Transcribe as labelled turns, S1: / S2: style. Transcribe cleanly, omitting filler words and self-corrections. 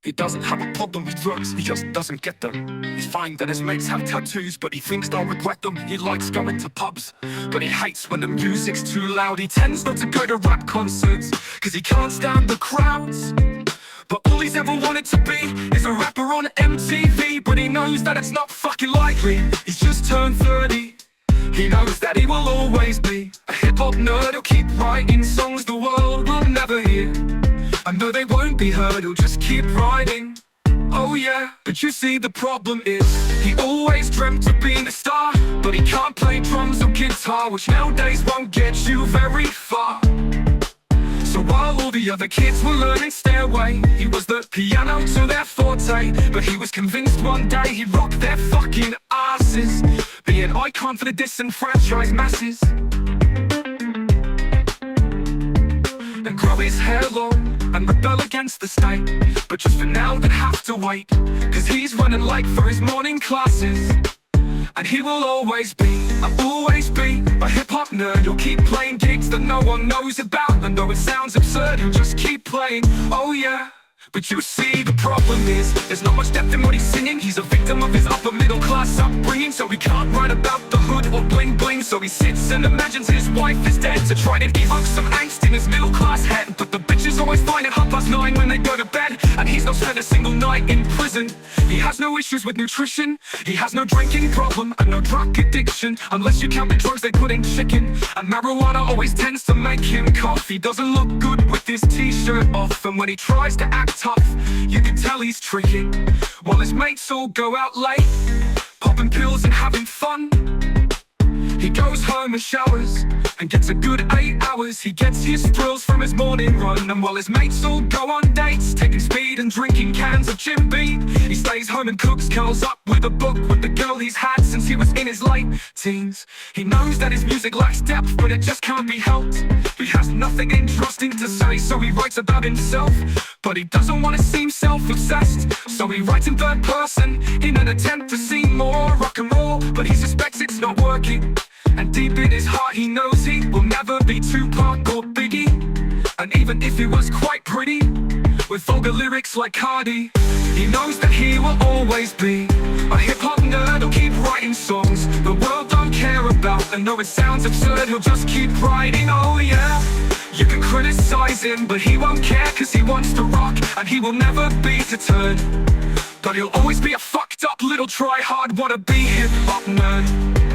S1: He doesn't have a problem with drugs, he just doesn't get them. He's fine that his mates have tattoos, but he thinks they'll regret them. He likes going to pubs, but he hates when the music's too loud. He tends not to go to rap concerts, cause he can't stand the crowds. But all he's ever wanted to be is a rapper on MTV. But he knows that it's not fucking likely. He's just turned 30. He knows that he will always be a hip-hop nerd. He'll keep writing songs the world will never hear. I know they won't be heard, he'll just keep writing. Oh yeah, but you see the problem is he always dreamt of being a star, but he can't play drums or guitar, which nowadays won't get you very far. So while all the other kids were learning Stairway, he was the piano to their forte. But he was convinced one day he'd rock their fucking asses, be an icon for the disenfranchised masses, and grow his hair long and rebel against the state. But just for now they'd have to wait, cause he's running late for his morning classes. And he will always be, I'll always be a hip-hop nerd. He'll keep playing gigs that no one knows about, and though it sounds absurd, he'll just keep playing. Oh yeah, but you see the problem is there's not much depth in what he's singing. He's a victim of his upper middle class upbringing, so he can't write about the hood or bling bling. So he sits and imagines his wife is dead to try to evoke some angst in his middle class head. But the bitches always find it 9:30 when they go to bed, and he's not spent a single night in prison. He has no issues with nutrition, he has no drinking problem and no drug addiction, unless you count the drugs they put in chicken. And marijuana always tends to make him cough. He doesn't look good with his t-shirt off, and when he tries to act tough, you can tell he's tricky. While his mates all go out late, popping pills and having fun, he goes home and showers and gets a good 8 hours. He gets his thrills from his morning run, and while his mates all go on dates, taking speed and drinking cans of Jim Beam, he stays home and cooks, curls up with a book with the girl he's had since he was in his late teens. He knows that his music lacks depth, but it just can't be helped. He has nothing interesting to say, so he writes about himself. But he doesn't want to seem self-obsessed, so he writes in third person in an attempt to seem more rock and roll. But he suspects it's not working, and deep in his heart he knows he will never be Tupac or Biggie. And even if he was quite pretty, with vulgar lyrics like Cardi, he knows that he will always be a hip-hop nerd. He'll keep writing songs the world don't care about, and though it sounds absurd, he'll just keep writing. Oh yeah, you can criticize him, but he won't care, cause he wants to rock, and he will never be deterred. But he'll always be a fucked up little try-hard wannabe hip-hop nerd.